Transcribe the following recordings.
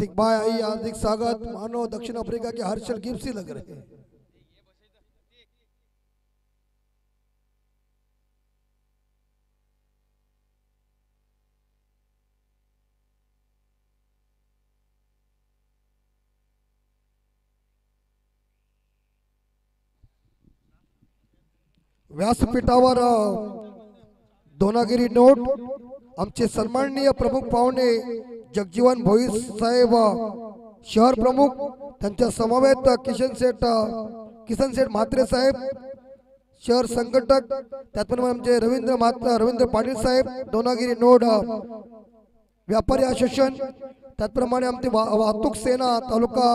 प्रतीक भाई आई हार्दिक स्वागत। मानो दक्षिण अफ्रीका के हर्षल गिब्सी लग रहे हैं। व्यासपीठावर दोनागिरी नोट आमचे सन्माननीय प्रमुख पाहुणे जगजीवन भोईर साहेब शहर प्रमुख, त्यांच्या समवेत किसन शेठ म्हात्रे साहेब शहर संघटक, त्याचप्रमाणे आमचे रवींद्र पाटील साहेब दोनागिरी नोट व्यापारी असोसिएशन, त्याचप्रमाणे आमचे वाहतूक सेना तालुका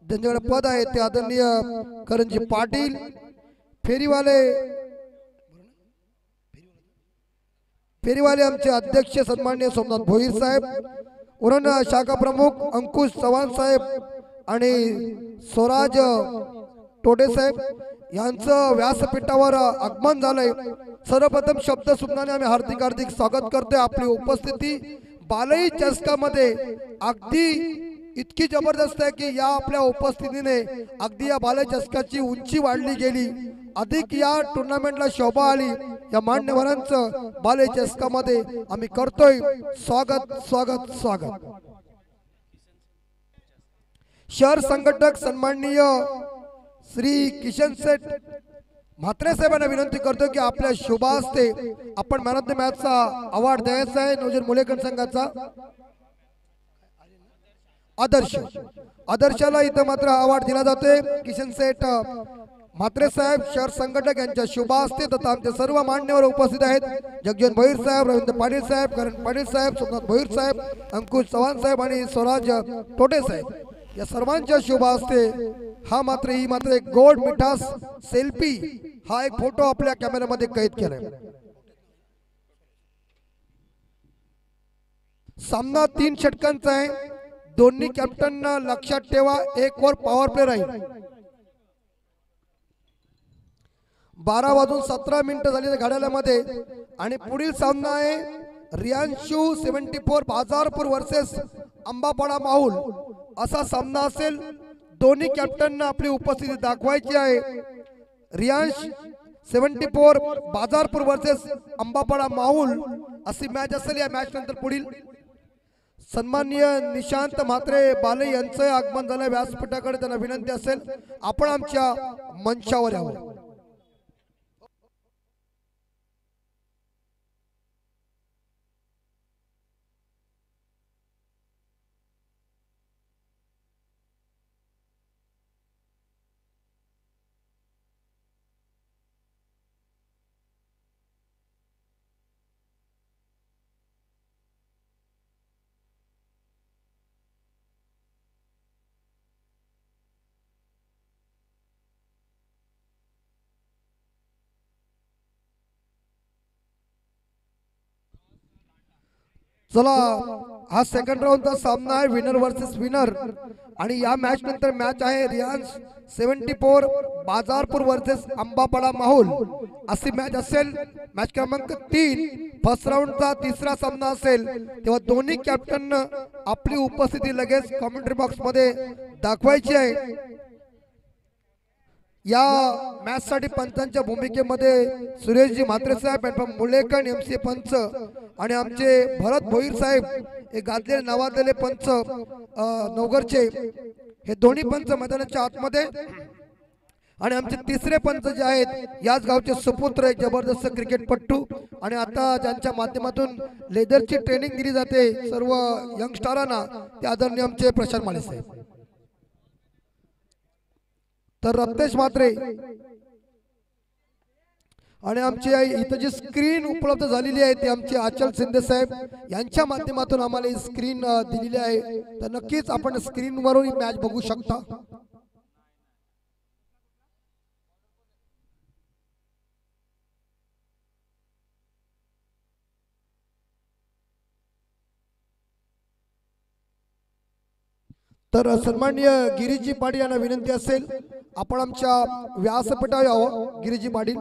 ज्यांच्याकडे पद आहे ते आदरणीय करंजी पाटील, फेरीवाले आमचे अध्यक्ष सन्माननीय सोमनाथ भोईर साहेब, उरण शाखा प्रमुख अंकुश चव्हाण साहेब आणि स्वराज टोटे साहेब यांचं व्यासपीठावर आगमन झालंय। सर्वप्रथम शब्द सुमनाने आम्ही हार्दिक स्वागत करतोय। आपली उपस्थिती बालई चषकामध्ये अगदी इतकी जबरदस्त आहे की या आपल्या उपस्थितीने अगदी या बालई चषकाची उंची वाढली गेली, अधिक या टुर्नामेंटला शोभा आली। या मान्यवरांचं बालई चषकामध्ये आम्ही करतोय स्वागत स्वागत स्वागत। शहर संघटक सन्माननीय श्री किशन शेठ म्हात्रे साहेबांना विनंती करतो की आपल्या शुभ हस्ते आपण मॅन ऑफ द मॅचचा अवॉर्ड द्यायचा आहे। नवजीवन मुलेकर संघाचा आदर्शाला इथं मात्र अवॉर्ड दिला जातोय। किशन शेठ म्हात्रे साहेब शहर संघटक यांच्या शुभ हस्ते तथा आमचे सर्व मान्यवर उपस्थित आहेत। जगजीवन भोईर साहेब, रवींद्र पाटील साहेब, करण पाटील साहेब, सोमनाथ भोईर साहेब, अंकुश चव्हाण साहेब आणि स्वराज टोटे साहेब या सर्वांच्या शुभ हस्ते ही मात्र एक गोड मिठास सेल्फी हा एक फोटो आपल्या कॅमेऱ्यामध्ये कैद केलाय। सामना 3 षटकांचा आहे। दोन्ही कॅप्टनना लक्षात ठेवा, 1 ओव्हर पॉवर प्ले राहील। 12:17 झालेल्या घड्याळामध्ये आणि पुढील सामना आहे रियांशु 74 बाजारपूर वर्सेस अंबापाडा माहुल असा सामना असेल। दोन्ही कॅप्टनना आपली उपस्थिती दाखवायची आहे। रियांश 74 बाजारपूर वर्सेस अंबापाडा माहुल अशी मॅच असेल। या मॅच नंतर पुढील सन्माननीय निशांत म्हात्रे बाले यांचं आगमन झालं व्यासपीठाकडे, त्यांना विनंती असेल आपण आमच्या मंचावर यावं। चला हा सेकंड राऊंडचा सामना आहे विनर वर्सेस विनर आणि या मॅच नंतर मॅच आहे रियांश 74 बाजारपूर वर्सेस अंबापाडा माहुल अशी मॅच असेल। मॅच क्रमांक 3 फर्स्ट राऊंडचा तिसरा सामना असेल। तेव्हा दोन्ही कॅप्टन आपली उपस्थिती लगेच कमेंट्री बॉक्स मध्ये दाखवायची आहे। या मॅच साठी पंचांच्या भूमिकेमध्ये सुरेशजी म्हात्रे साहेब, मुलेकर एमसी पंच आणि आमचे भरत भोईर साहेब हे गाजलेले नावाजलेले पंच नवगरचे हे दोन्ही पंच मैदानाच्या आतमध्ये आणि आमचे तिसरे पंच जे आहेत याच गावचे सुपुत्र एक जबरदस्त क्रिकेटपटू आणि आता ज्यांच्या माध्यमातून लेदरची ट्रेनिंग दिली जाते सर्व यंगस्टरांना ते आदरणीय आमचे प्रशांत माळे साहेब। तर रत्नेश म्हात्रे आणि आमची इथं जी स्क्रीन उपलब्ध झालेली आहे ती आमचे आचल शिंदे साहेब यांच्या माध्यमातून आम्हाला ही स्क्रीन दिलेली आहे। तर नक्कीच आपण स्क्रीनवरून ही मॅच बघू शकता। तर सन्माननीय गिरीजी पाटील यांना विनंती असेल आपण आमच्या व्यासपीठावर यावं। गिरीजी पाटील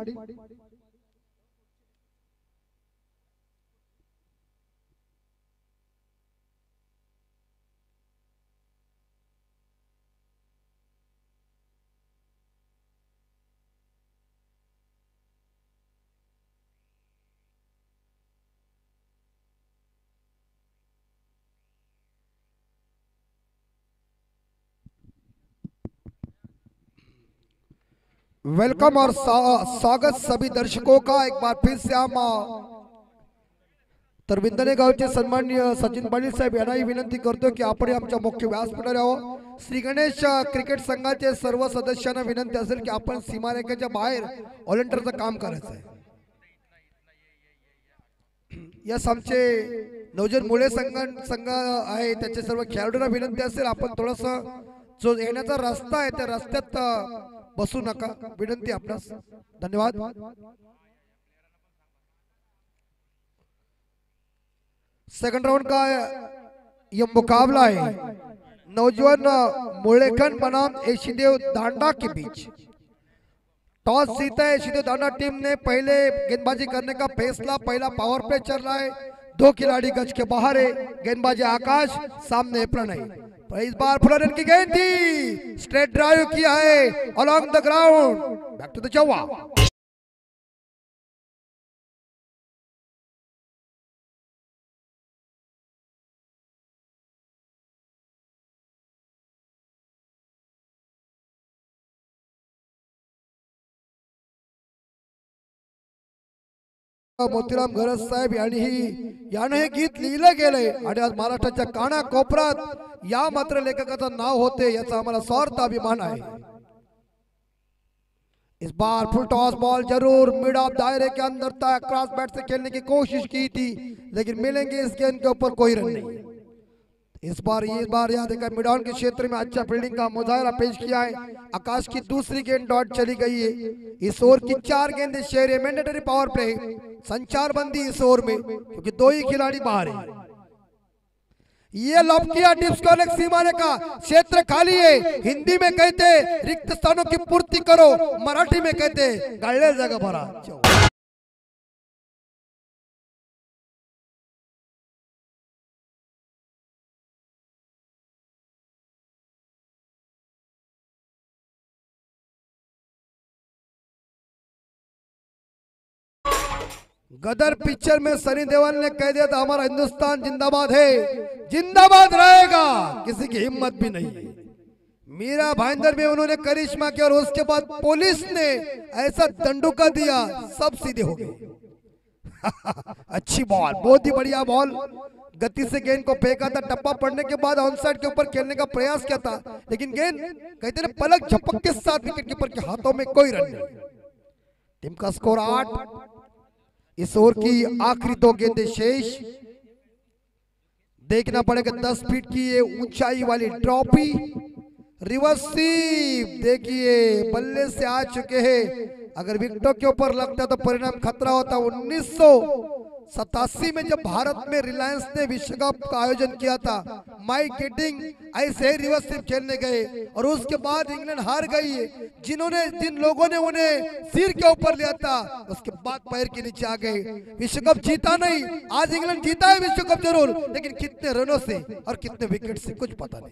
वेलकम और स्वागत सभी दर्शकों का एक बार फिर से हम तरविंदने गावचे सन्माननीय सचिन पाटील साहेब यांनाही विनंती करतो की आपण आमच्या मुख्य व्यासपीठावर यावं। श्री गणेश क्रिकेट संघाचे सर्व सदस्यांना विनंती असेल की आपण सीमारेषेच्या बाहेर व्हॉलंटियरचं काम करायचं आहे। यस आमचे नवजन मुळे संघ आहे त्याचे सर्व खेळाडूंना विनंती असेल आपण थोडंसं जो येण्याचा रस्ता आहे त्या रस्त्यात बसू नका, विनंती आपणास। धन्यवाद। सेकंड राउंड का ये मुकाबला है नौजवान मुलेखन बनाम एशिदेव दांडा के बीच। टॉस जीता है एशिदेव दांडा टीम ने, पहले गेंदबाजी करने का फैसला, पहला पावर प्ले चल रहा है, 2 खिलाड़ी गज के बाहर है, गेंदबाजी आकाश सामने प्रणय। इस बार फुलरन की गेंद थी, स्ट्रेट ड्राइव किया है along the ground, back to the चौवा। मोतीराम घरत साहेब याने हे गीत लिहिलं गेलंय आणि आज महाराष्ट्राच्या काना कोपऱ्यात या मात्र लेखकाचं नाव होते याचा आम्हाला स्वार्थ अभिमान आहे। इस बार फुल टॉस बॉल जरूर मिड ऑफ दायरे के अंदर था, क्रॉस बैट से खेलने की कोशिश की थी लेकिन मिलेंगे इस गेंद के ऊपर कोई रन नहीं। इस बार यह देखा मिड ऑन के क्षेत्र में अच्छा फील्डिंग का मुजाहरा पेश किया है। आकाश की दूसरी गेंद डॉट चली गई है। इस ओवर की 4 गेंदें शेर है, मैंडेटरी पावर प्ले, संचार बंदी इस ओवर में क्योंकि 2 ही खिलाड़ी बाहर है। ये लॉब किया टिप्स को अलग सीमाने का क्षेत्र खाली है। हिंदी में कहते रिक्त स्थानों की पूर्ति करो, मराठी में कहते गाड़े जगह भरा। गदर पिक्चर में सनी देओल ने कह दिया था हमारा हिंदुस्तान जिंदाबाद है, जिंदाबाद रहेगा, किसी की हिम्मत भी नहीं है। मीरा भाईंदर में उन्होंने करिश्मा किया और उसके बाद पुलिस ने ऐसा दंडुका दिया, सब सीधे हो गए। अच्छी बॉल, बहुत ही बढ़िया बॉल, गति से गेंद को फेंका था, टप्पा पड़ने के बाद ऑनसाइड के ऊपर खेलने का प्रयास किया था लेकिन गेंद कहते हैं पलक झपक के साथ विकेट कीपर के हाथों में कोई रन नहीं। टीम का स्कोर 8। इस ओवर की आखिरी 2 गेंदें शेष। देखना पड़ेगा 10 फीट की ये ऊंचाई वाली ट्रॉफी, रिवर्स स्वीप देखिए बल्ले से आ चुके हैं। अगर विकेटों के ऊपर लगता तो परिणाम खतरा होता। 1987 में जब भारत में रिलायंस ने विश्व कप का आयोजन किया था, माइक गेटिंग ऐसे रिवर्स स्वीप खेलने गए और उसके बाद इंग्लैंड हार गई है। जिन लोगों ने उन्हें सिर के ऊपर लिया था उसके बाद पैर के नीचे आ गए। विश्व कप जीता नहीं, आज इंग्लैंड जीता है विश्व कप जरूर, लेकिन कितने रनों से और कितने विकेट से कुछ पता नहीं।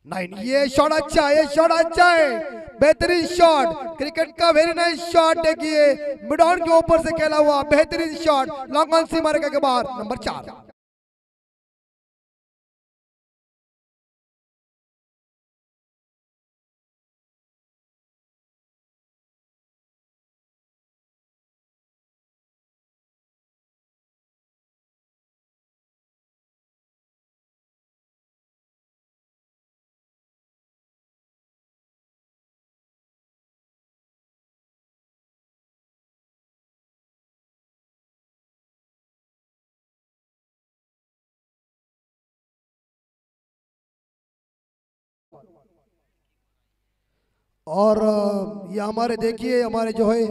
9 ये शॉट अच्छा है, ये शॉट अच्छा है, बेहतरीन शॉट, क्रिकेट का वेरी नाइस शॉट। देखिए मिड ऑन के ऊपर से खेला हुआ बेहतरीन शॉट, लॉन्ग ऑन सीमा रेखा के बाहर, नंबर 4। और ये हमारे देखिए हमारे जो है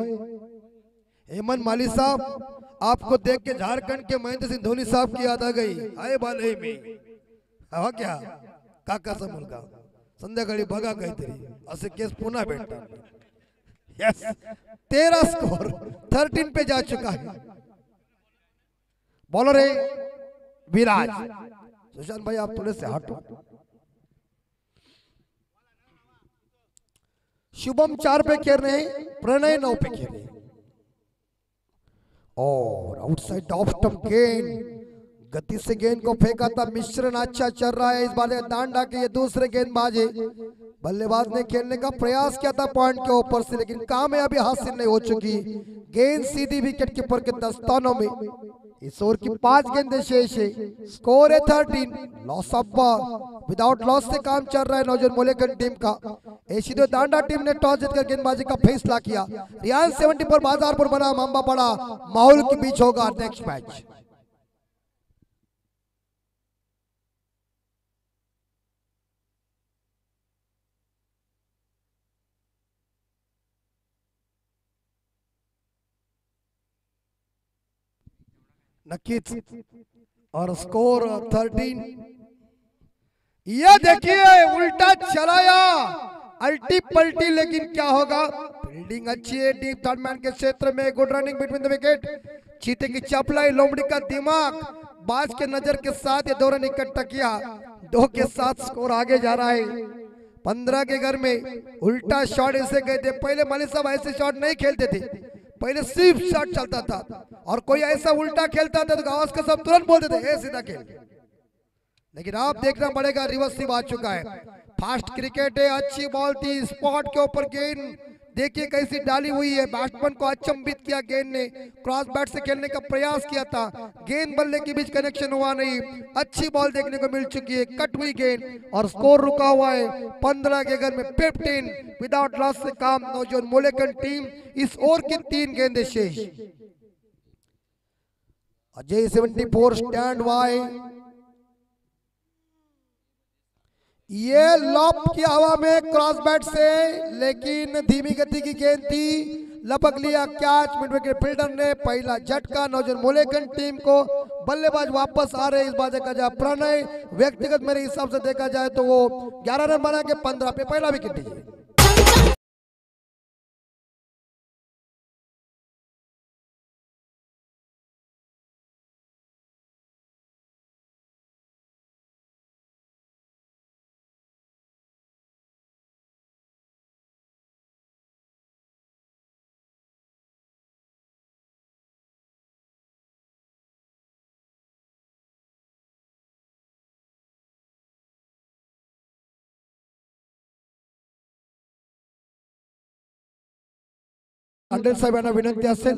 हेमंत माली साहब, आपको देख के झारखंड के महेंद्र सिंह धोनी साहब की याद आ गई। आए बाले में हा क्या काकाचा मुलगा संध्याकाळी बघा काहीतरी असे केस पुन्हा भेटतात। यस 13 स्कोर 13 पे जा चुका है। बॉलर है विराज। सुशांत भाई आप थोड़े से हटो। शुभम 4 पे खेल रहे हैं, प्रणय 9 पे खेल रहे हैं। और आउटसाइड ऑफ स्टंप गेंद, गति से गेंद को फेंका था, मिश्रण अच्छा चल रहा है। इस बार दांडा के ये दूसरे गेंदबाज है बल्लेबाज ने खेलने का प्रयास किया था पॉइंट के ऊपर से, लेकिन कामयाबी हासिल नहीं हो चुकी। गेंद सीधी विकेट कीपर के दस्तानों में। इस ओवर की 5 गेंदें शेष है। स्कोर है 13। Loss of ball, without loss से काम चल रहा है नौजवान मोलेकन टीम का। एशिदो दांडा टीम ने टॉस जीतकर गेंदबाजी का फैसला किया। रियान 74 बाजारपुर बना मांबा पड़ा माहौल के बीच होगा नेक्स्ट मैच। नक्कीच और स्कोर 13। ये देखिए उल्टा चलाया, अल्टी पल्टी, लेकिन क्या होगा? फील्डिंग अच्छी है डीप थर्ड मैन के क्षेत्र में। Good running between the wicket. चीते की चपलाई, लोमड़ी का दिमाग, बाज के नजर के साथ ये 2 रन इकट्ठा किया। 2 के साथ स्कोर आगे जा रहा है 15 के घर में। उल्टा शॉट ऐसे गए थे पहले, मलिक साहब ऐसे शॉट नहीं खेलते थे, पहले सिर्फ शॉट चलता था और कोई ऐसा उल्टा खेलता था तो गावस्कर सब तुरंत बोलते थे सीधा खेल। लेकिन आप देखना पड़ेगा रिवर्सिव आ चुका है। फास्ट क्रिकेट है, अच्छी बॉल थी, स्पॉट के ऊपर गेंद देखिए कैसी डाली हुई है। बैट्समैन को अचंभित किया गेंद ने। क्रॉस बैट से खेलने का प्रयास किया था, गेंद बल्ले के बीच कनेक्शन हुआ नहीं। अच्छी बॉल देखने को मिल चुकी है, कट हुई गेंद और स्कोर रुका हुआ है 15 के घर में 15। विदाउट लॉस से काम नौजवान मोलेकन टीम। इस ओवर की 3 गेंदें शेष। Ajay 74 stand by. ये लॉप की हवा में क्रॉस बैट से, लेकिन धीमी गति की गेंद थी, लपक लिया कैच। मिड विकेट फील्डर ने पहला झटका। नौजवान मोलेकन टीम को बल्लेबाज वापस आ रहे। इस बार देखा जाए प्रणय, व्यक्तिगत मेरे हिसाब से देखा जाए तो वो 11 रन बना के 15 पे पहला विकेट दीजिए। अंडेल साहेब यांना विनंती असेल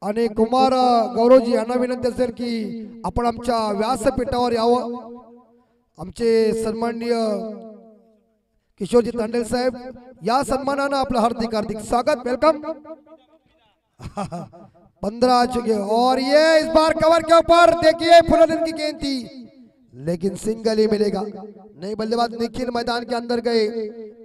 आणि कुमार गौरवजी यांना विनंती असेल की आपण आमच्या व्यासपीठावर यावं। आमचे सन्माननीय किशोरजी तांडेल साहेब या सन्मानानं आपलं हार्दिक हार्दिक स्वागत, वेलकम। 15 आ चुके और ये इस बार कवर के ऊपर देखिए फुलरन की गेंद थी, लेकिन सिंगल ही मिलेगा। नई बल्लेबाज निखिल मैदान के अंदर गए।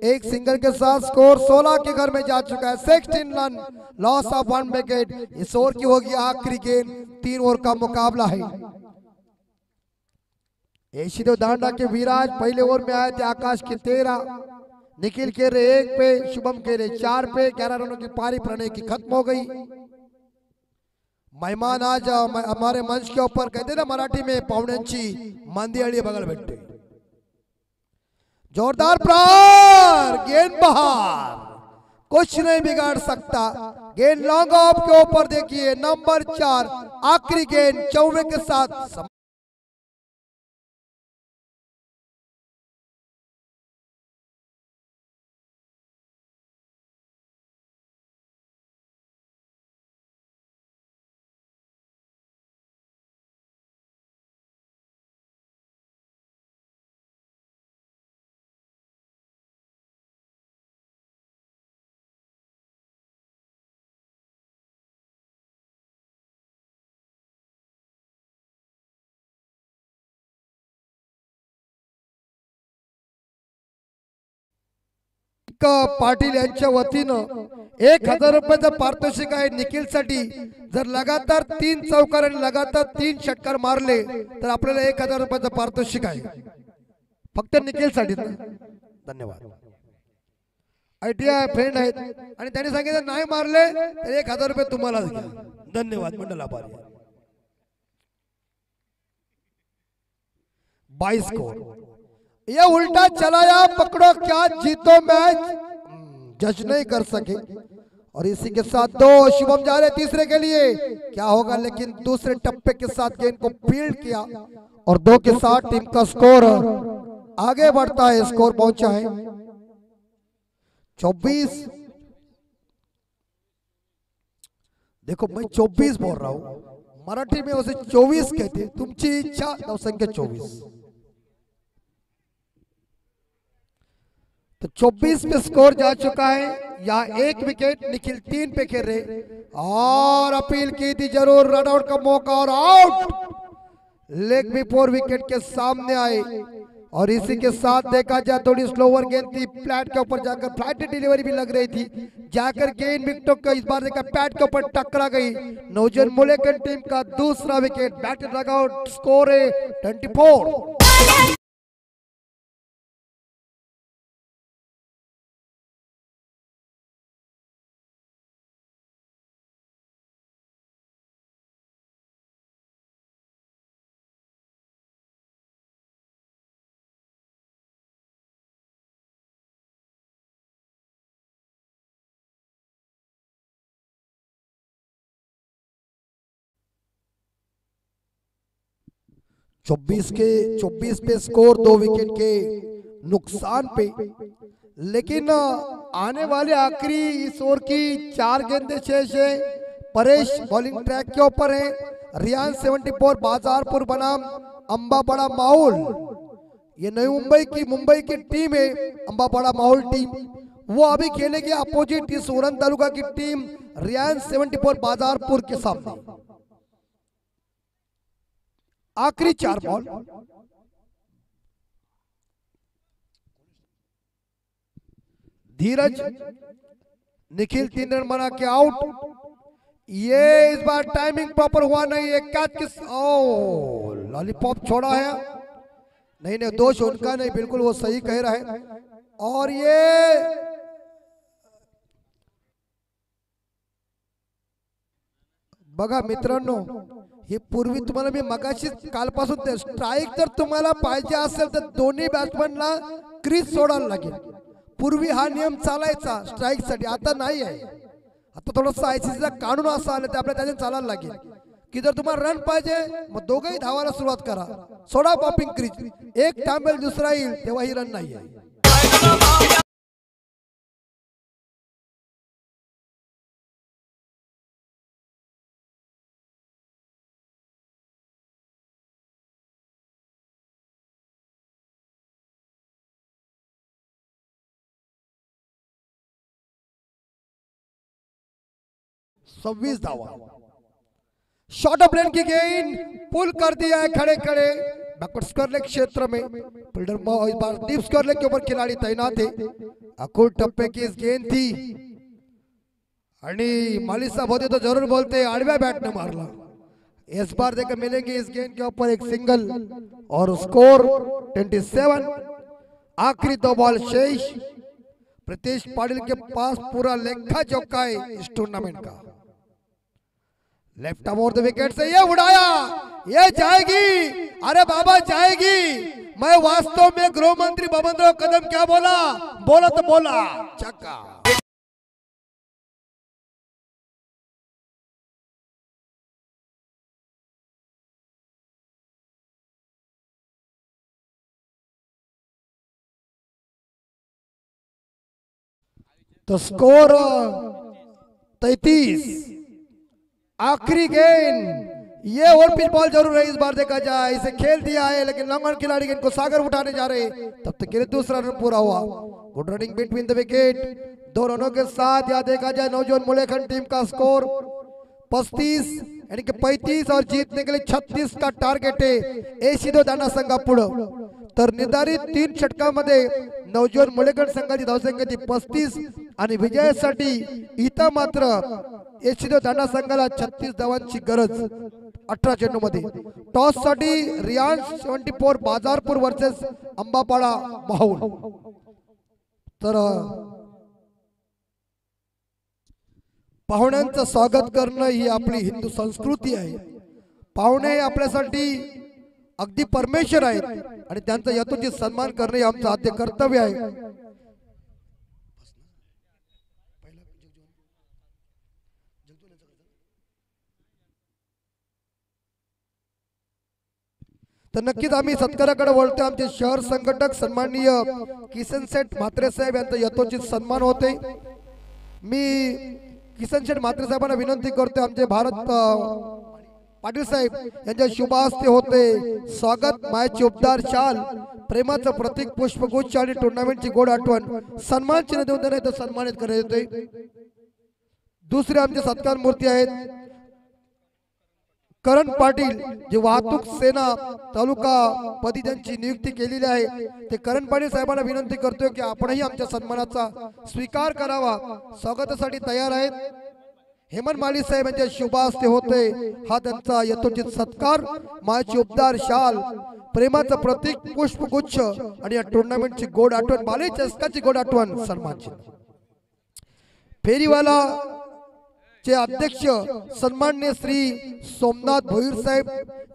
एक सिंगल के साथ स्कोर 16 के घर में जा चुका है। 16 रन, लॉस ऑफ 1 विकेट। इस ओवर की होगी आखिरी गेंद। 3 ओवर का मुकाबला है। एशिदेव दांडा के विराज पहले ओवर में आए थे। आकाश के 13, निखिल केरे 1 पे, शुभम केरे 4 पे। 11 रनों की पारी प्रणय की खत्म हो गई। मेहमान आज हमारे मंच के ऊपर कहते ना मराठी में पाहुण्यांची मांदियाळी बगल बैठे। जोरदार प्रहार, गेंद बाहर, कुछ नहीं बिगाड़ सकता। गेंद लॉन्ग ऑफ के ऊपर देखिए नंबर 4, आखिरी गेंद 94 के साथ। पाटील यांच्या वतीनं 1000 रुपयाचं पारितोषिक आहे निखिल साठी। जर लगातार 3 चौकार आणि लगातार 3 षटकार मारले तर आपल्याला 1000 रुपयाचं पारितोषिक आहे, फक्त निखिल साठी। धन्यवाद। आयटीआय फ्रेंड आहेत आणि त्यांनी सांगितलं नाही मारले तर 1000 रुपये तुम्हालाच घ्या। धन्यवाद मंडल, आभारी। 22 स्कोर। ये उल्टा चलाया, पकड़ो क्या जीतो मैच, जज नहीं कर सके। और इसी के साथ 2 शुभम जा रहे तीसरे के लिए, क्या होगा? लेकिन दूसरे टप्पे के साथ गेंद को फील्ड किया और 2 के साथ टीम का स्कोर आगे बढ़ता है, स्कोर पहुंचा है 24। देखो मैं 24 बोल रहा हूं, मराठी में उसे 24 कहते, तुमची इच्छा नवसंख्या 24। तो 24 पे स्कोर जा चुका है। यहाँ एक विकेट, निखिल 3 पे खेल रहे और अपील की थी जरूर, रन आउट का मौका और आउट। लेग बिफोर विकेट के सामने आए और इसी के साथ देखा जाए थोड़ी स्लोवर गेंद थी, फ्लैट के ऊपर जाकर फ्लैट डिलीवरी भी लग रही थी, जाकर गेंद विकेटों का इस बार देखा पैड के ऊपर टकरा गई। नवजोन मुलेकन टीम का दूसरा wicket, bat log out, score है 24। चौबीस पे स्कोर, 2 विकेट के नुकसान पे। लेकिन आने वाले आखिरी इस ओवर की 4 गेंदें शेष है। परेश बॉलिंग ट्रैक के ऊपर है। रियान 74 बाजारपुर बनाम अंबापाड़ा माहौल, ये नई मुंबई की टीम है। अंबापाड़ा माहौल टीम वो अभी खेलेगी अपोजिट इस उरण तालुका की टीम रियान 74 बाजारपुर के सामने। आखिरी 4 बॉल, धीरज निखिल 3 रन बना के आउट। ये इस बार टाइमिंग प्रॉपर हुआ नहीं है, कैच किस लॉलीपॉप छोड़ा है। नहीं नहीं, दोष उनका नहीं, बिल्कुल वो सही कह रहा है। और ये बघा मित्रांनो, हे पूर्वी तुम्हाला मी मगाशी कालपासून स्ट्राईक जर तुम्हाला पाहिजे असेल तर दोन्ही बॅट्समनला क्रीज सोडायला लागेल। पूर्वी हा नियम चालायचा स्ट्राईक साठी, आता नाही आहे। आता थोडंसं आयसीसीचा कानून असा आलं तर आपल्याला त्याने चालायला लागेल की जर तुम्हाला रन पाहिजे मग दोघंही धावायला सुरुवात करा, सोडा पॉपिंग क्रीज, एक थांबेल दुसरा येईल तेव्हा ही रन नाही आहे। छब्बीस धावा, शॉर्ट ऑफ लेन की गेंद पुल कर दिया है खड़े खड़े बैकवर्ड स्क्वायर लेग क्षेत्र में। फील्डर इस बार डीप स्क्वायर लेग के ऊपर खिलाड़ी तैनात है। अकुल टप्पे की इस गेंद थी आणि माली साहब होते तो जरूर बोलते आड़व्या बैट ने मारला। इस बार देखकर मिलेंगे इस गेंद के ऊपर एक सिंगल और स्कोर 27। आखिरी 2 बॉल शेष। प्रीतेश पाटिल के पास पूरा लेखा जोखा है इस टूर्नामेंट का। लेफ्ट अबोर द विकेट से ये उड़ाया, ये जाएगी, अरे बाबा जाएगी। मैं वास्तव में गृह मंत्री बबनराव कदम क्या बोला, बोला तो बोला, छक्का। तो स्कोर 33। आखिरी गेंद, ये ओवर पिच बॉल जरूर है इस बार देखा जाए, इसे खेल दिया है लेकिन लंगन खिलाड़ी गेंद को सागर उठाने जा रहे, तब तक के लिए दूसरा रन पूरा हुआ। Good running between the wicket, 2 रनों के साथ यह देखा जाए नौजवान मुलेखन टीम का स्कोर 35 यानी कि 35 और जीतने के लिए 36 का टार्गेट है एसीदो दाना संघापुढं। तर निर्धारित 3 षटकामध्ये नवजोन मुलेकड संघाची धावसंख्या ती 35 आणि विजयासाठी इथं मात्र एसीदो दाना संघाला 36 धावांची गरज 18 चेंडूमध्ये। टॉस साठी रियान्स 74 बाजारपूर वर्सेस अंबापाडा माहौल। तर पाहुण्यांचं स्वागत करणं ही आपली हिंदू संस्कृती आहे। पाहुणे आपल्यासाठी अगदी परमेश्वर आहेत आणि त्यांचा यथोचित सन्मान करणे हे आमचं आद्य कर्तव्य आहे। तर नक्कीच आम्ही सत्काराकडे वळतो। आमचे शहर संघटक सन्माननीय किसन शेठ म्हात्रे साहेब यांचा यथोचित सन्मान होते। मी किसन शेठ म्हात्रे साहेबांना विनंती करतो आमचे भारत पाटील साहेब यांच्या शुभ हस्ते होते स्वागत मायाची उपदार शाल प्रेमाचं प्रतीक पुष्पगुच्छ आणि टुर्नामेंटची गोड आठवण सन्मान चिन्ह देऊन त्यांना सन्मानित करण्यात येते। दुसरे आमचे सत्कार मूर्ती आहेत करण पाटील जे वाहतूक सेना तालुका पदी त्यांची नियुक्ती केलेली आहे। ते करण पाटील साहेबांना विनंती करतोय की आपणही आमच्या सन्मानाचा स्वीकार करावा। स्वागतासाठी तयार आहेत। हेमंत माली साहेब यांच्या शुभ हस्ते होते हा त्यांचा यथोचित सत्कार मायाची उपदार शाल प्रेमाचं प्रतीक पुष्पगुच्छ आणि या टुर्नामेंटची गोड आठवण बाले चषकाची गोड आठवण सन्मान चिन्ह। फेरीवाला चे अध्यक्ष सन्माननीय श्री सोमनाथ भोईर साहेब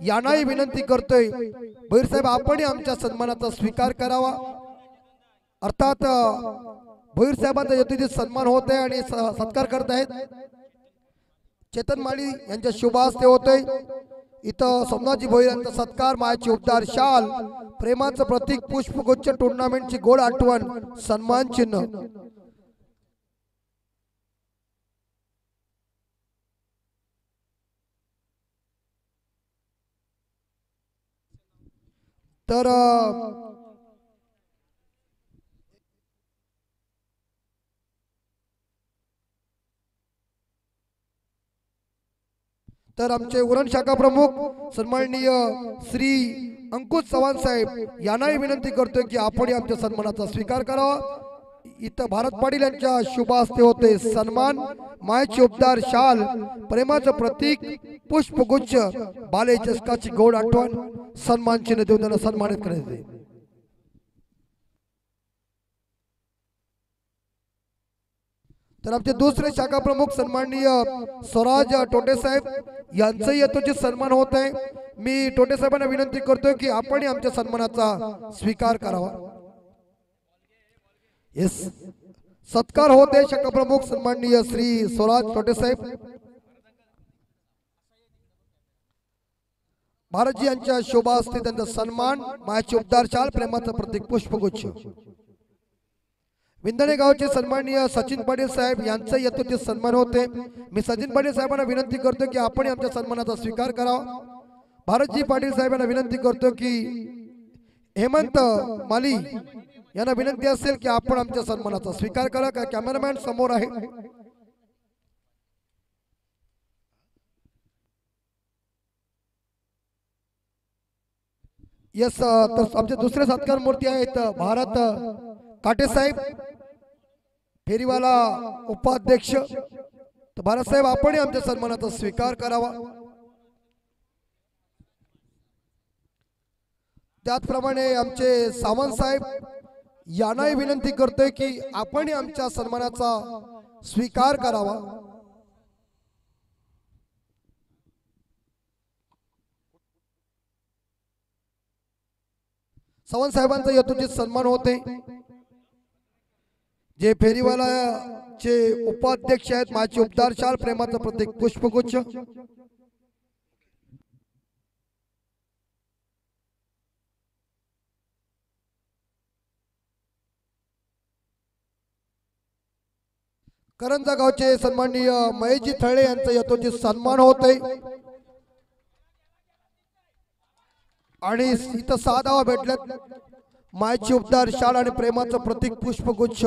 यांनाही विनंती करतोय भोईर साहेब आपणही आमच्या सन्मानाचा स्वीकार करावा। अर्थात भोईर साहेबांचा यथोचित सन्मान होत आहे आणि सत्कार करत आहेत। चेतन माळी यांच्या शुभ हस्ते होतोय। इथं सोमनाथजी भोईर यांचा सत्कार मायाची उपदार शाल प्रेमाचं प्रतीक पुष्पगुच्छ टुर्नामेंटची गोड आठवण सन्मान चिन्ह। तर आमचे उरण शाखा प्रमुख सन्माननीय श्री अंकुश चव्हाण साहेब यांनाही विनंती करतोय की आपण आमच्या सन्मानाचा स्वीकार करावा। इथं भारत पाटील यांच्या शुभ हस्ते होते सन्मान मायाची उपदार शाल प्रेमाचं प्रतीक पुष्पगुच्छ बाले चषकाची गोड आठवण सन्मान चिन्ह देऊन त्यांना सन्मानित करण्यात येते। तर आमचे दुसरे शाखा प्रमुख सन्माननीय स्वराज टोटे साहेब यांचा यथोचित सन्मान होत आहे। मी टोटे साहेबांना विनंती करतोय की आपण आमच्या सन्मानाचा स्वीकार करावा। येस सत्कार होते शाखा प्रमुख सन्माननीय श्री स्वराज टोटे साहेब भारतजी यांच्या शोभा हस्ते त्यांचा सन्मान मायाची उपदार शाल प्रेमाचं प्रतीक पुष्पगुच्छ। विंधणे गावचे सन्माननीय सचिन पाटील साहेब यांचा यथोचित सन्मान होते। मी सचिन पाटील साहेबांना विनंती करतो की आपण आमच्या सन्मानाचा स्वीकार करावा। भारतजी पाटील साहेबांना विनंती करतो की हेमंत माली यांना विनंती असेल की आपण आमच्या सन्मानाचा स्वीकार करा। का कॅमेरामॅन समोर आहे। यस तर आमचे दुसरे सत्कार मूर्ती आहेत भारत काटे साहेब फेरीवाला उपाध्यक्ष। तर भारत साहेब आपण आमच्या सन्मानाचा स्वीकार करावा। त्याचप्रमाणे आमचे सावंत साहेब यांनाही विनंती करतोय की आपण आमच्या सन्मानाचा स्वीकार करावा। सावंत साहेबांचा यथोचित सन्मान होते। जे फेरीवाला चे उपाध्यक्ष आहेत मायाची उपदार शाल प्रेमाचं प्रतीक पुष्पगुच्छ। करंजा गावचे सन्माननीय महेशजी थळे यांचा यथोचित सन्मान होते आणि इथं 6 धावा भेटल्यात मायाची उपदार शाल आणि प्रेमाचं प्रतीक पुष्पगुच्छ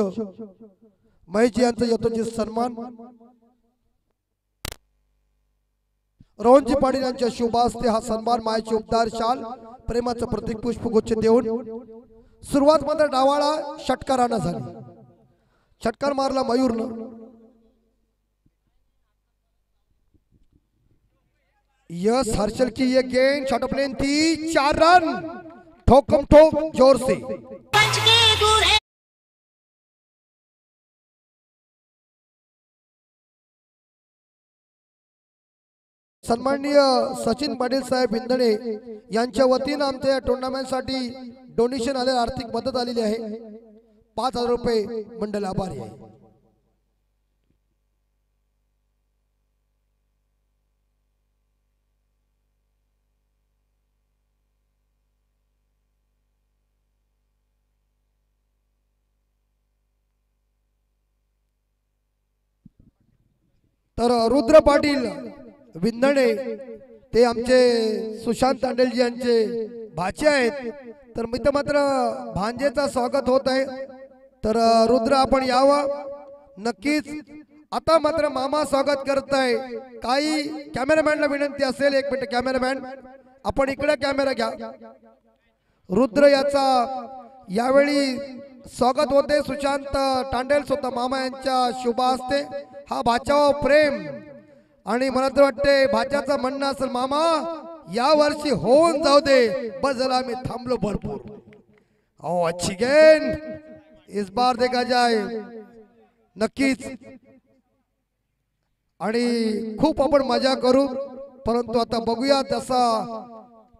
महेशजी यांचा यथोचित सन्मान। रोहनजी पाटील यांच्या शुभ हस्ते हा सन्मान मायाची उपदार शाल प्रेमाचं प्रतीक पुष्पगुच्छ देऊन सुरुवात मात्र डावाळा षटकारानं झाली। षटकार मारला मयूरनं। यस हर्षल की ये गेंद शॉट ऑफ लेन थी 4 रन ठोकम ठोक जोर से। सन्माननीय सचिन पाटील साहेब विंधणे यांच्या वतीने आमच्या टुर्नामेंट साठी डोनेशन आले आर्थिक मदत आलेली आहे 5000 रुपये मंडळ आभारी आहे। तर रुद्र पाटील विंदणे ते आमचे सुशांत तांडेलजी यांचे भाचे आहेत. तर मित्र मात्र भांजेचा स्वागत होत आहे. तर रुद्र आपण यावं नक्कीच. आता मात्र मामा स्वागत करत आहे. काही कॅमेरामॅनला विनंती असेल, एक मिनिट कॅमेरामॅन आपण इकडे कॅमेरा घ्या. रुद्र याचा यावेळी स्वागत होते सुशांत तांडेल स्वतः मामा यांच्या शुभ हस्ते. हा भाच्यावर प्रेम आणि मला तर वाटते भाच्याचं म्हणणं असेल मामा या वर्षी होऊन जाऊ दे, बस झाला आम्ही थांबलो भरपूर. ओ अच्छी गेम इस बार देखा जाए नक्कीच आणि खूप आपण मजा करू. परंतु आता बघूया तसा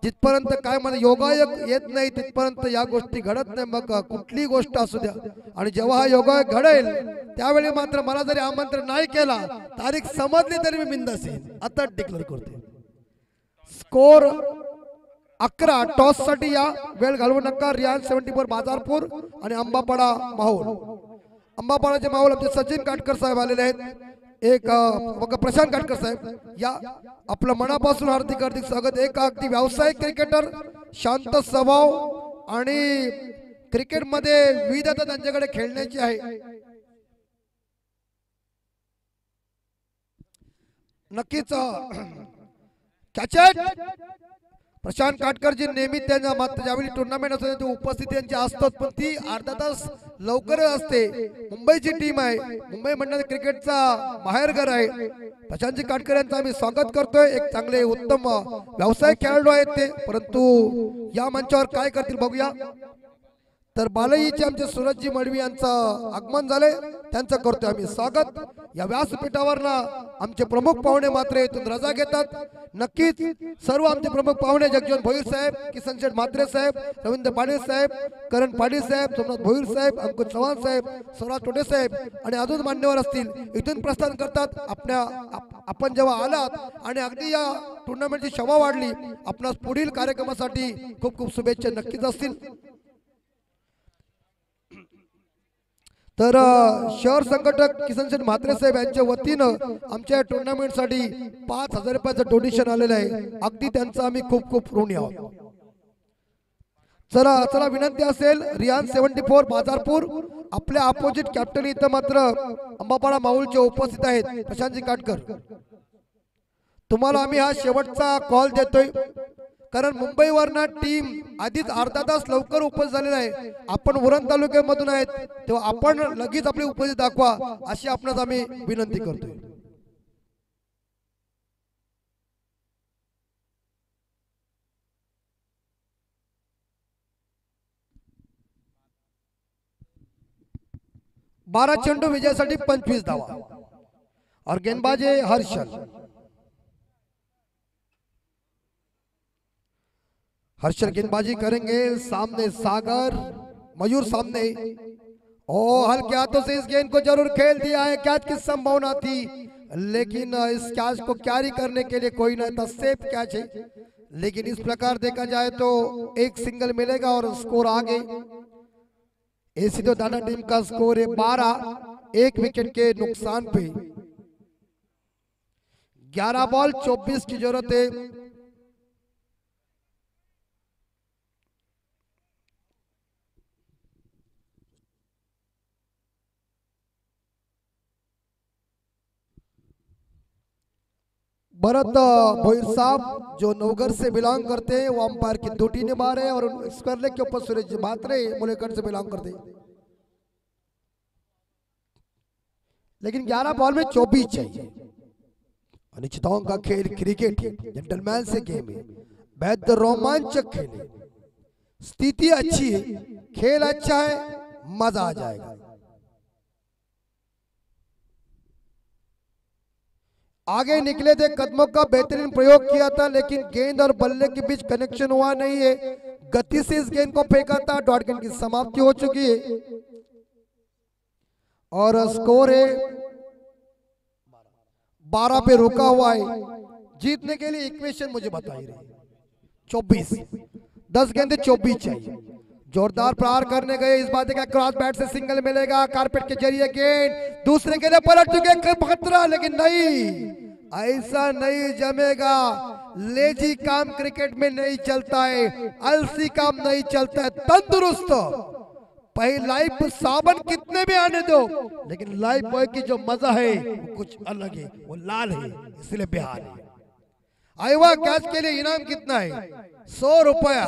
जिथपर्यंत काय मला योगायोग येत नाही तिथपर्यंत या गोष्टी घडत नाही. मग कुठली गोष्ट असू द्या आणि जेव्हा हा योगायोग घडेल त्यावेळी मात्र मला जरी आमंत्रण नाही केला तारीख समजली तरी मी बिंदास येईन. आता डिक्लेअर करते. स्कोर 11 टॉस साठी या वेळ घालवू नका. रियान 74 बाजारपूर आणि अंबापाडा माहूल. अंबापाडाचे माहूल आमचे सचिन काटकर साहेब आलेले आहेत. एक प्रशांत काटकर साहेब या आपलं मनापासून हार्दिक हार्दिक स्वागत. एक अगदी व्यावसायिक क्रिकेटर, शांत स्वभाव आणि क्रिकेटमध्ये विविधता त्यांच्याकडे खेळण्याची आहे. नक्कीच कॅचेट प्रशांत काटकरजी नेहमी त्यांच्या मात्र ज्यावेळी टुर्नामेंट असते ते उपस्थिती त्यांची असतात, पण ती अर्धा तास लवकर असते. मुंबईची टीम आहे, मुंबई म्हणजे क्रिकेटचा माहेरघर आहे. प्रशांतजी काटकर यांचं आम्ही स्वागत करतोय. एक चांगले उत्तम व्यावसायिक खेळाडू आहेत ते, परंतु या मंचावर काय करतील बघूया. तर बालईचे आमचे सूरजजी मडवी यांचं आगमन झाले, त्यांचं करतोय आम्ही स्वागत. या व्यासपीठावर आमचे प्रमुख पाहुणे मात्र इथून रजा घेतात. नक्कीच सर्व आमचे प्रमुख पाहुणे जगजीवन भोईर साहेब, किसन शेठ म्हात्रे साहेब, रवींद्र पाटील साहेब, करण पाटील साहेब, सोमनाथ भोईर साहेब, अंकुश चव्हाण साहेब, स्वराज टोटे साहेब आणि अजून मान्यवर असतील इथून प्रस्थान करतात. आपण जेव्हा आलात आणि अगदी या टुर्नामेंटची शोभा वाढली, आपणास पुढील कार्यक्रमासाठी खूप खूप शुभेच्छा नक्कीच असतील. तर शहर संघटक किसन शेठ म्हात्रे साहेब यांच्या वतीनं आमच्या टुर्नामेंट साठी 5000 रुपयाचं डोनेशन आलेलं आहे. अगदी त्यांचा आम्ही खूप खूप ऋणी आहोत. चला विनंती असेल, रियान 74 बाजारपूर आपल्या अपोजिट कॅप्टन इथं मात्र अंबापाडा माऊलचे उपस्थित आहेत प्रशांतजी काटकर. तुम्हाला आम्ही हा शेवटचा कॉल देतोय, कारण मुंबईवरनं टीम आधीच अर्धा तास लवकर उपस्थित झालेला आहे. आपण उरण तालुक्यामधून आहेत, तेव्हा आपण लगेच आपली उपस्थिती दाखवा अशी आपणास आम्ही विनंती करतोय. बारा चेंडू विजयासाठी 25 धावा और गेंदबाजे हर्षल गेंदबाजी करेंगे. सामने सागर, मयूर सामने. ओ हल्के हाथों से इस गेंद को जरूर खेल दिया है. कैच की संभावना थी, लेकिन इस कैच को कैरी करने के लिए कोई नहीं था. सेफ कैच है, लेकिन इस प्रकार देखा जाए तो एक सिंगल मिलेगा और स्कोर आगे. ऐसी तो दादा टीम का स्कोर है 12, एक विकेट के नुकसान पे. 11 बॉल 24 की जरूरत है. भरत भोईर साहब जो नवगढ़ से बिलोंग करते हैं, वो अंपायर की ड्यूटी निभा रहे हैं और स्क्वायर लेग के ऊपर सूरज म्हात्रे मुलेगढ़ से बिलोंग करते हैं. लेकिन 11 बॉल में 24 चाहिए. अनिश्चितताओं का खेल क्रिकेट जेंटलमैन से गेम है, बेहद रोमांचक खेल है. स्थिति अच्छी है, खेल अच्छा है, मजा आ जाएगा. आगे निकले थे, कदमों का बेहतरीन प्रयोग किया था, लेकिन गेंद और बल्ले के बीच कनेक्शन हुआ नहीं है. गति से इस गेंद को फेंका था. डॉट गेंद की समाप्ति हो चुकी है और स्कोर है 12 पे रुका हुआ है. जीतने के लिए इक्वेशन मुझे बताइए. 24 10 गेंदे 24 चाहिए. जोरदार प्रहार करने गए, इस बात का क्रॉस बैट से सिंगल मिलेगा, कारपेट के जरिए गेंद दूसरे के लिए पलट चुके, खतरा लेकिन नहीं, ऐसा नहीं जमेगा। लेजी काम क्रिकेट में नहीं चलता है, अलसी काम नहीं चलता है, तंदुरुस्त पहले लाइफ साबन कितने भी आने दो, लेकिन लाइफ बॉय की जो मजा है वो कुछ अलग है, वो लाल है, इसलिए बिहार है। आईवा कैच के लिए इनाम कितना है? 100 रुपया,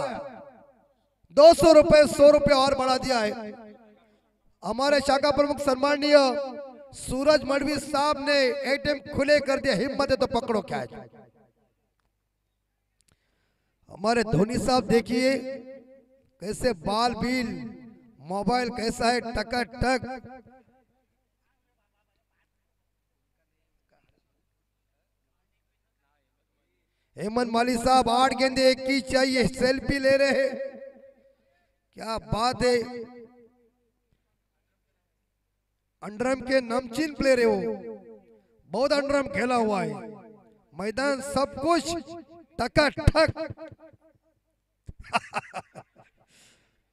200 रुपए, 100 रुपए और बढ़ा दिया है। हमारे शाखा प्रमुख सम्माननीय सूरज मडवी साहब ने एटीएम खुले कर दिया, हिम्मत है तो पकड़ो कैच। हमारे धोनी साहब देखिए कैसे बाल बील, मोबाइल कैसा है टकाटक। हेमंत माली साहब 8 गेंदे 1 की चाहिए, सेल्फी ले रहे हैं, क्या बात है। अंडरम के नमचीन प्लेयर है वो, बहुत अंडरम खेला हुआ है, मैदान सब कुछ टकाटक।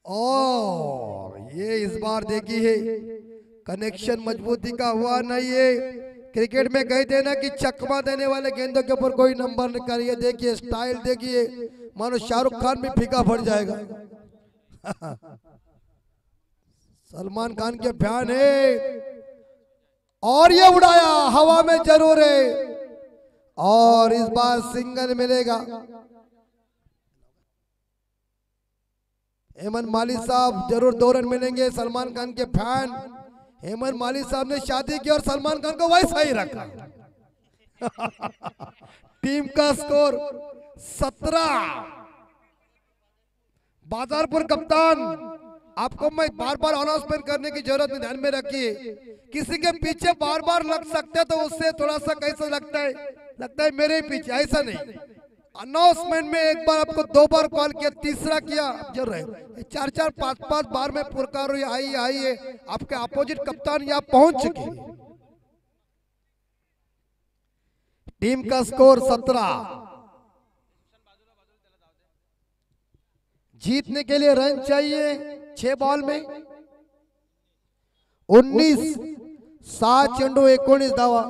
और ये इस बार देखिए कनेक्शन मजबूती का हुआ नहीं है। क्रिकेट में कहते हैं ना कि चकमा देने वाले गेंदों के ऊपर कोई नंबर नहीं करिए। देखिए स्टाइल देखिए, मानो शाहरुख खान भी फीका पड़ जाएगा। सलमान खान के फैन है, और ये उड़ाया हवा में जरूर है, और इस बार सिंगल मिलेगा। हेमंत माली साहब जरूर 2 रन मिलेंगे, सलमान खान के फैन। हेमंत माली साहब ने शादी की और सलमान खान को वैसा ही रखा। टीम का स्कोर 17। बाजारपुर कप्तान, आपको मैं बार बार अनाउंसमेंट करने की जरूरत नहीं, ध्यान में रखिए। किसी के पीछे बार बार लग सकते हैं तो उससे थोड़ा सा कैसा लगता है मेरे पीछे, ऐसा नहीं। अनाउंसमेंट में एक बार आपको 2 बार कॉल किया, तीसरा किया जरूर है, 4-4, 5-5 बार में पुरकार आइए, आपके अपोजिट कप्तान यहाँ पहुंच चुके। टीम का स्कोर 17। जीतने के लिए रन चाहिए 6 बॉल में 19, 7 चेंडू 19 धावा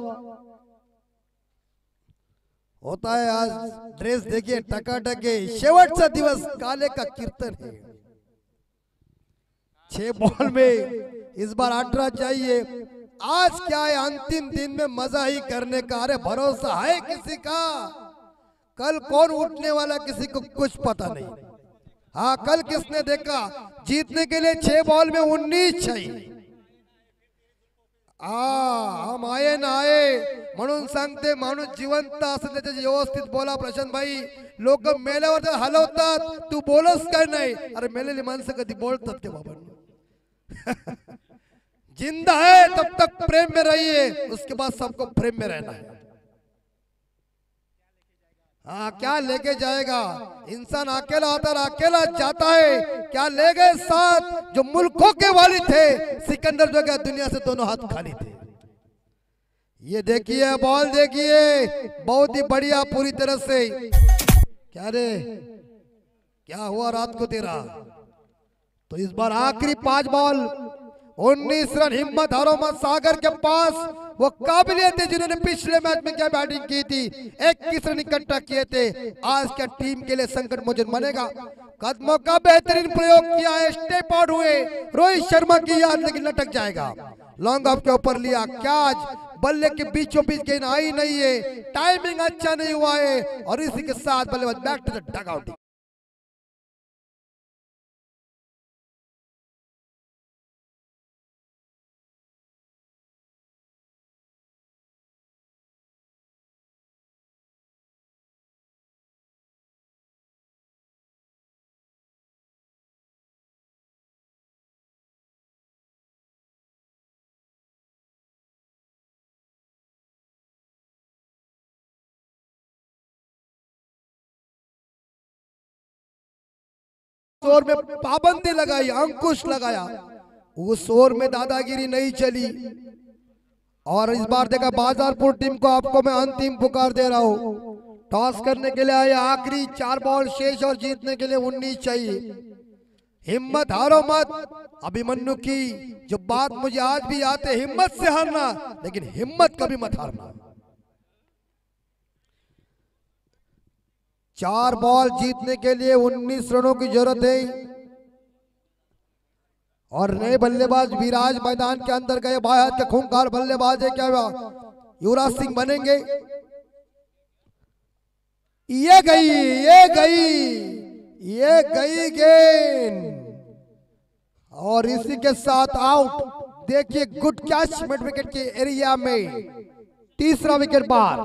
होता है। आज ड्रेस देखिए टकाटक है, शेवटचा दिवस काले का कीर्तन है। 6 बॉल में इस बार 18 चाहिए। आज क्या है, अंतिम दिन में मजा ही करने का। अरे भरोसा है किसी का? कल कौन उठने वाला किसी को कुछ पता नहीं। हाँ, कल किसने देखा? जीतने के लिए 6 बॉल में 19 चाहिए। हम आये ना आये म्हणून सांगते, माणूस जिवंत असेल त्याचे व्यवस्थित बोला। प्रशांत भाई, लोक मेल्यावर जर हलवतात, तू बोलस काय नाही? अरे मेलेली माणसं कधी बोलतात के बाबा? जिंदा है तब तक प्रेम में रहिए, उसके बाद सबको प्रेम में रहना है। हाँ, क्या लेके जाएगा इंसान? अकेला आता और अकेला जाता है। क्या ले गए साथ जो मुल्कों के वाली थे? सिकंदर जो गया दुनिया से दोनों हाथ खाली थे। ये देखिए बॉल देखिए, बहुत ही बढ़िया पूरी तरह से। क्या रे, क्या हुआ रात को तेरा? तो इस बार आखिरी 5 बॉल 19 रन। हिम्मत हारो मत सागर के पास वो काबिलियत है जिन्होंने पिछले मैच में क्या बैटिंग की थी, 21 रन इकट्ठा किए थे। आज क्या टीम के लिए संकट मौजूद बनेगा? कदमों का बेहतरीन प्रयोग किया है, स्टेप आउट हुए रोहित शर्मा की याद, लेकिन लटक जाएगा। लॉन्ग ऑफ के ऊपर लिया कैच, बल्ले के बीचों बीच गेंद आई नहीं है, टाइमिंग अच्छा नहीं हुआ है, और इसी के साथ बल्लेबाज back to the dugout. Over में पाबंदी लगाई, अंकुश लगाया, उस ओवर में दादागिरी नहीं चली। और इस बार देखा बाजारपुर टीम को, आपको मैं अंतिम पुकार दे रहा हूं। टॉस करने के लिए आए, आखिरी 4 बॉल शेष और जीतने के लिए 19 चाहिए। हिम्मत हारो मत। अभिमन्यु की जो बात मुझे आज भी याद है, हिम्मत से हारना, लेकिन हिम्मत कभी मत हारना। 4 बॉल जीतने के लिए 19 रनों की जरूरत है और नए बल्लेबाज विराज मैदान के अंदर गए। भारत के खूंखार बल्लेबाज है, क्या युवराज सिंह बनेंगे? ये गई गेंद और इसी के साथ आउट। देखिए गुड कैच मिड विकेट के एरिया में, तीसरा विकेट बाहर।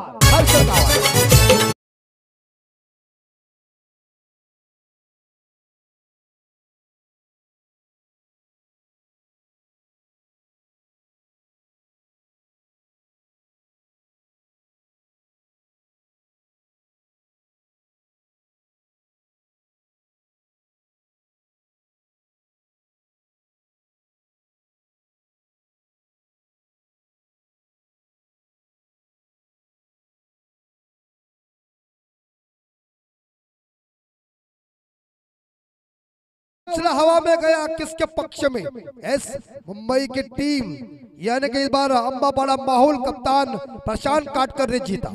हवा में गया किसके पक्ष में? एस मुंबई की टीम, यानी कि इस बार अंबापाड़ा माहौल कप्तान प्रशांत काटकर ने जीता।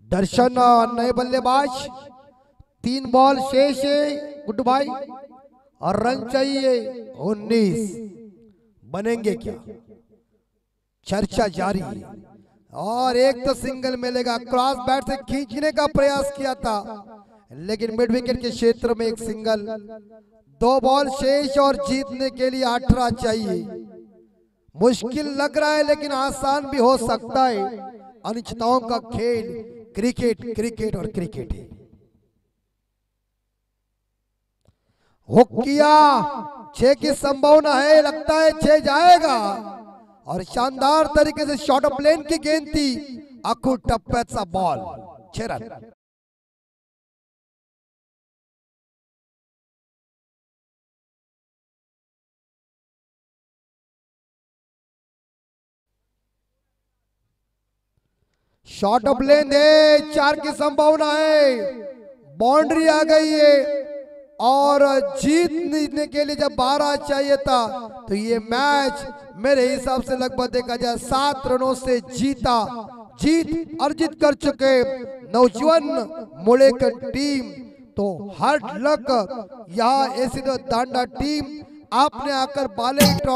दर्शन नए बल्लेबाज, 3 बॉल शेष है गुड भाई और रन चाहिए 19। बनेंगे क्या? चर्चा जारी है और एक तो सिंगल मिलेगा। क्रॉस बैट से खींचने का प्रयास किया था, लेकिन मिड विकेट के क्षेत्र में एक सिंगल। 2 बॉल शेष और जीतने के लिए 18 चाहिए। मुश्किल लग रहा है लेकिन आसान भी हो सकता है। अनिश्चितताओं का खेल क्रिकेट और क्रिकेट है। हुक किया, 6 की संभावना है, लगता है 6 जाएगा और शानदार तरीके से शॉर्ट ऑफ लेन की गेंद थी। अखू टप्प्याचा बॉल, 6 रन। शॉर्ट ऑफ लेन है, 4 की संभावना है, बाउंड्री आ गई है और जीतने के लिए जब 12 चाहिए था तो ये मैच मेरे हिसाब से लगभग देखा जाए 7 रनों से जीत अर्जित कर चुके नौजवान मुड़ेकर टीम। तो हार्ड लक यहाँ ऐसी दांडा टीम, आपने आकर बाले